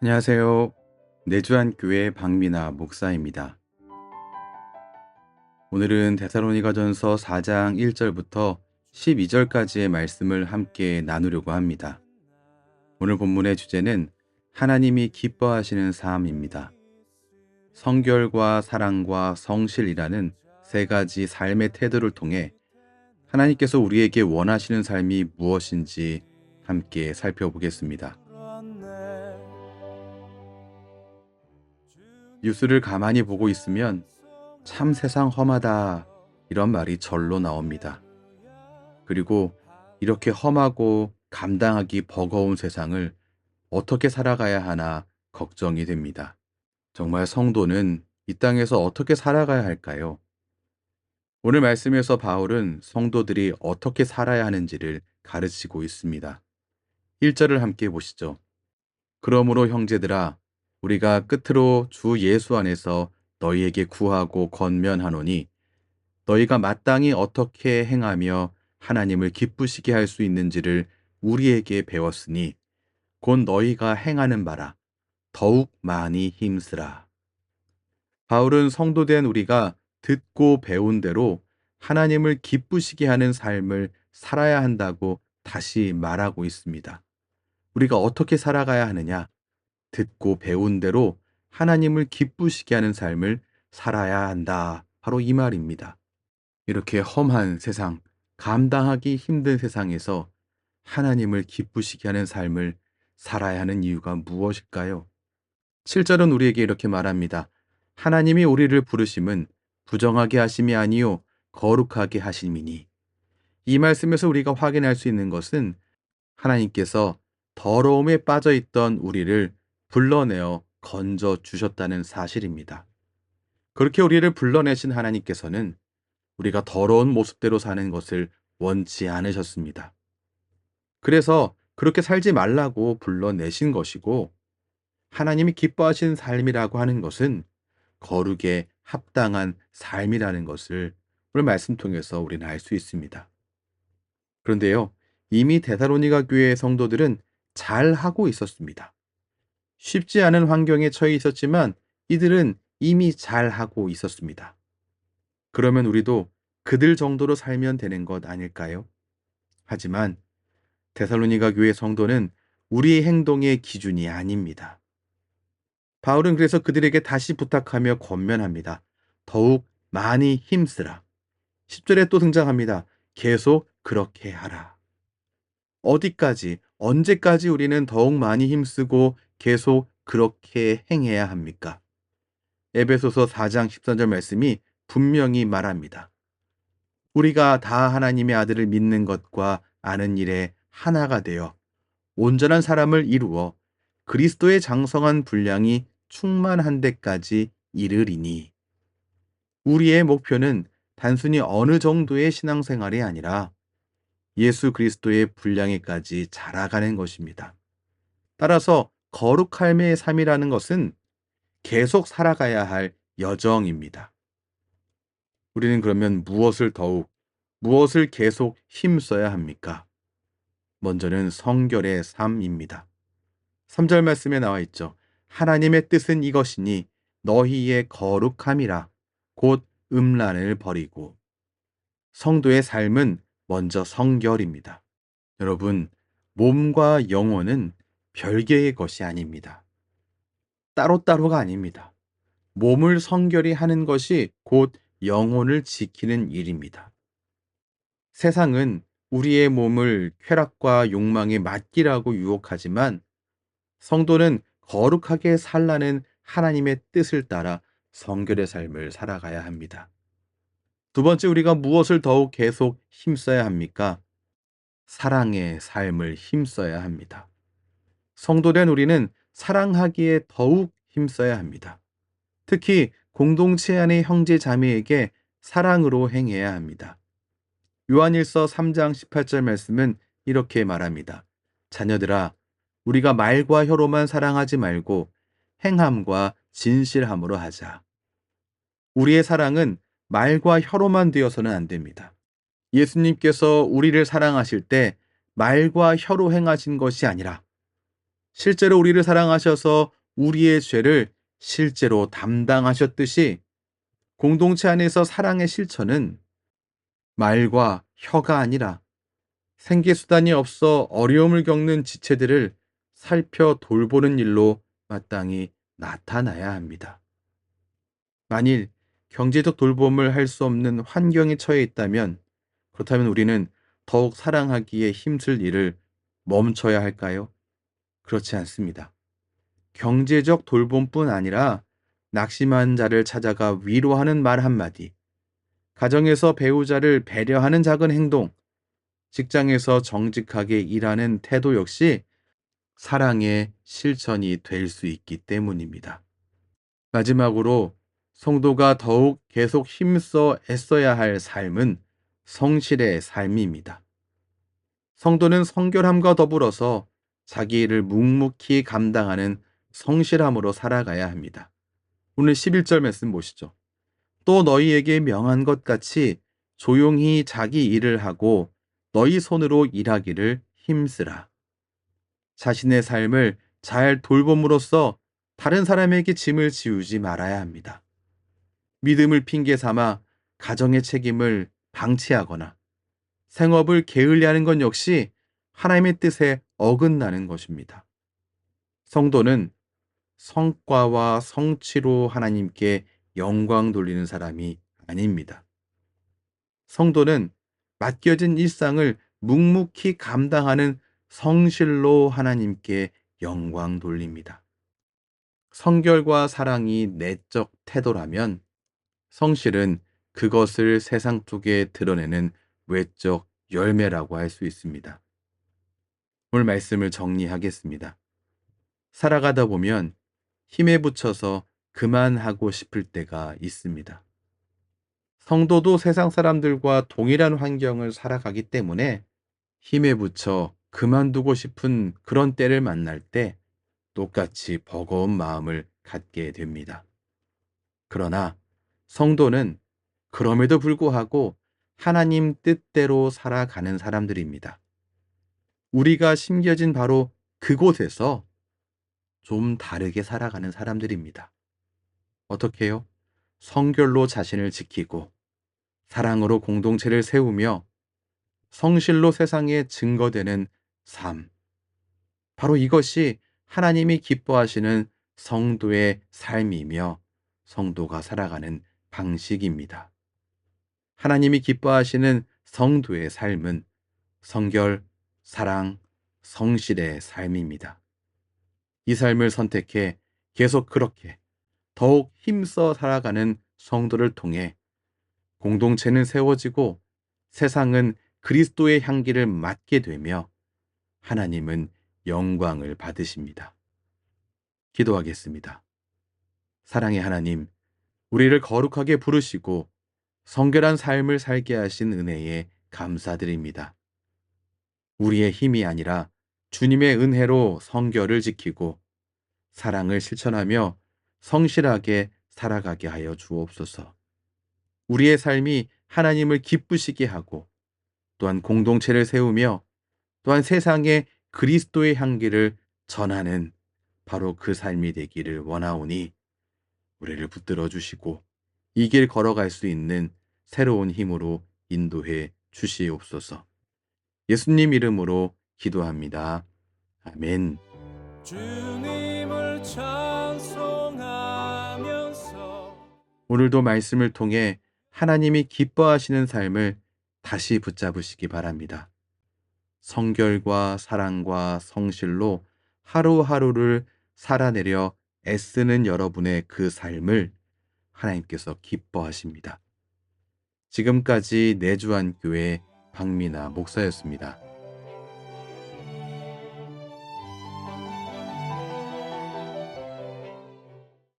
안녕하세요. 내주한 교회 박미나 목사입니다. 오늘은 데살로니가전서 4장 1절부터 12절까지의 말씀을 함께 나누려고 합니다. 오늘 본문의 주제는 하나님이 기뻐하시는 삶입니다. 성결과 사랑과 성실이라는 세 가지 삶의 태도를 통해 하나님께서 우리에게 원하시는 삶이 무엇인지 함께 살펴보겠습니다. 뉴스를 가만히 보고 있으면 참 세상 험하다 이런 말이 절로 나옵니다. 그리고 이렇게 험하고 감당하기 버거운 세상을 어떻게 살아가야 하나 걱정이 됩니다. 정말 성도는 이 땅에서 어떻게 살아가야 할까요? 오늘 말씀에서 바울은 성도들이 어떻게 살아야 하는지를 가르치고 있습니다. 1절을 함께 보시죠. 그러므로 형제들아 우리가 끝으로 주 예수 안에서 너희에게 구하고 권면하노니 너희가 마땅히 어떻게 행하며 하나님을 기쁘시게 할 수 있는지를 우리에게 배웠으니 곧 너희가 행하는 바라 더욱 많이 힘쓰라. 바울은 성도된 우리가 듣고 배운 대로 하나님을 기쁘시게 하는 삶을 살아야 한다고 다시 말하고 있습니다. 우리가 어떻게 살아가야 하느냐? 듣고 배운 대로 하나님을 기쁘시게 하는 삶을 살아야 한다. 바로 이 말입니다. 이렇게 험한 세상, 감당하기 힘든 세상에서 하나님을 기쁘시게 하는 삶을 살아야 하는 이유가 무엇일까요? 7절은 우리에게 이렇게 말합니다. 하나님이 우리를 부르심은 부정하게 하심이 아니요 거룩하게 하심이니. 이 말씀에서 우리가 확인할 수 있는 것은 하나님께서 더러움에 빠져 있던 우리를 불러내어 건져 주셨다는 사실입니다. 그렇게 우리를 불러내신 하나님께서는 우리가 더러운 모습대로 사는 것을 원치 않으셨습니다. 그래서 그렇게 살지 말라고 불러내신 것이고, 하나님이 기뻐하시는 삶이라고 하는 것은 거룩에 합당한 삶이라는 것을 오늘 말씀 통해서 우리는 알 수 있습니다. 그런데요, 이미 데살로니가 교회의 성도들은 잘 하고 있었습니다. 쉽지 않은 환경에 처해 있었지만 이들은 이미 잘 하고 있었습니다. 그러면 우리도 그들 정도로 살면 되는 것 아닐까요? 하지만 데살로니가 교회 성도는 우리의 행동의 기준이 아닙니다. 바울은 그래서 그들에게 다시 부탁하며 권면합니다. 더욱 많이 힘쓰라. 10절에 또 등장합니다. 계속 그렇게 하라. 어디까지, 언제까지 우리는 더욱 많이 힘쓰고 계속 그렇게 행해야 합니까? 에베소서 4장 13절 말씀이 분명히 말합니다. 우리가 다 하나님의 아들을 믿는 것과 아는 일에 하나가 되어 온전한 사람을 이루어 그리스도의 장성한 분량이 충만한 데까지 이르리니. 우리의 목표는 단순히 어느 정도의 신앙생활이 아니라 예수 그리스도의 분량에까지 자라가는 것입니다. 따라서 거룩함의 삶이라는 것은 계속 살아가야 할 여정입니다. 우리는 그러면 무엇을 계속 힘써야 합니까? 먼저는 성결의 삶입니다. 3절 말씀에 나와 있죠. 하나님의 뜻은 이것이니 너희의 거룩함이라 곧 음란을 버리고. 성도의 삶은 먼저 성결입니다. 여러분, 몸과 영혼은 별개의 것이 아닙니다. 따로따로가 아닙니다. 몸을 성결히 하는 것이 곧 영혼을 지키는 일입니다. 세상은 우리의 몸을 쾌락과 욕망에 맡기라고 유혹하지만 성도는 거룩하게 살라는 하나님의 뜻을 따라 성결의 삶을 살아가야 합니다. 두 번째, 우리가 무엇을 더욱 계속 힘써야 합니까? 사랑의 삶을 힘써야 합니다. 성도된 우리는 사랑하기에 더욱 힘써야 합니다. 특히 공동체 안의 형제 자매에게 사랑으로 행해야 합니다. 요한일서 3장 18절 말씀은 이렇게 말합니다. 자녀들아, 우리가 말과 혀로만 사랑하지 말고 행함과 진실함으로 하자. 우리의 사랑은 말과 혀로만 되어서는 안 됩니다. 예수님께서 우리를 사랑하실 때 말과 혀로 행하신 것이 아니라 실제로 우리를 사랑하셔서 우리의 죄를 실제로 담당하셨듯이 공동체 안에서 사랑의 실천은 말과 혀가 아니라 생계수단이 없어 어려움을 겪는 지체들을 살펴 돌보는 일로 마땅히 나타나야 합니다. 만일 경제적 돌봄을 할 수 없는 환경에 처해 있다면 그렇다면 우리는 더욱 사랑하기에 힘쓸 일을 멈춰야 할까요? 그렇지 않습니다. 경제적 돌봄뿐 아니라 낙심한 자를 찾아가 위로하는 말 한마디, 가정에서 배우자를 배려하는 작은 행동, 직장에서 정직하게 일하는 태도 역시 사랑의 실천이 될 수 있기 때문입니다. 마지막으로 성도가 더욱 계속 힘써 애써야 할 삶은 성실의 삶입니다. 성도는 성결함과 더불어서 자기 일을 묵묵히 감당하는 성실함으로 살아가야 합니다. 오늘 11절 말씀 보시죠. 또 너희에게 명한 것 같이 조용히 자기 일을 하고 너희 손으로 일하기를 힘쓰라. 자신의 삶을 잘 돌봄으로써 다른 사람에게 짐을 지우지 말아야 합니다. 믿음을 핑계 삼아 가정의 책임을 방치하거나 생업을 게을리하는 건 역시 하나님의 뜻에 어긋나는 것입니다. 성도는 성과와 성취로 하나님께 영광 돌리는 사람이 아닙니다. 성도는 맡겨진 일상을 묵묵히 감당하는 성실로 하나님께 영광 돌립니다. 성결과 사랑이 내적 태도라면 성실은 그것을 세상 속에 드러내는 외적 열매라고 할 수 있습니다. 오늘 말씀을 정리하겠습니다. 살아가다 보면 힘에 부쳐서 그만하고 싶을 때가 있습니다. 성도도 세상 사람들과 동일한 환경을 살아가기 때문에 힘에 부쳐 그만두고 싶은 그런 때를 만날 때 똑같이 버거운 마음을 갖게 됩니다. 그러나 성도는 그럼에도 불구하고 하나님 뜻대로 살아가는 사람들입니다. 우리가 심겨진 바로 그곳에서 좀 다르게 살아가는 사람들입니다. 어떻게요? 성결로 자신을 지키고 사랑으로 공동체를 세우며 성실로 세상에 증거되는 삶. 바로 이것이 하나님이 기뻐하시는 성도의 삶이며 성도가 살아가는 방식입니다. 하나님이 기뻐하시는 성도의 삶은 성결, 사랑, 성실의 삶입니다. 이 삶을 선택해 계속 그렇게 더욱 힘써 살아가는 성도를 통해 공동체는 세워지고 세상은 그리스도의 향기를 맡게 되며 하나님은 영광을 받으십니다. 기도하겠습니다. 사랑의 하나님, 우리를 거룩하게 부르시고 성결한 삶을 살게 하신 은혜에 감사드립니다. 우리의 힘이 아니라 주님의 은혜로 성결을 지키고 사랑을 실천하며 성실하게 살아가게 하여 주옵소서. 우리의 삶이 하나님을 기쁘시게 하고 또한 공동체를 세우며 또한 세상에 그리스도의 향기를 전하는 바로 그 삶이 되기를 원하오니 우리를 붙들어 주시고 이 길 걸어갈 수 있는 새로운 힘으로 인도해 주시옵소서. 예수님 이름으로 기도합니다. 아멘. 주님을 찬송하면서 오늘도 말씀을 통해 하나님이 기뻐하시는 삶을 다시 붙잡으시기 바랍니다. 성결과 사랑과 성실로 하루하루를 살아내려 애쓰는 여러분의 그 삶을 하나님께서 기뻐하십니다. 지금까지 내주한 교회 박미나 목사였습니다.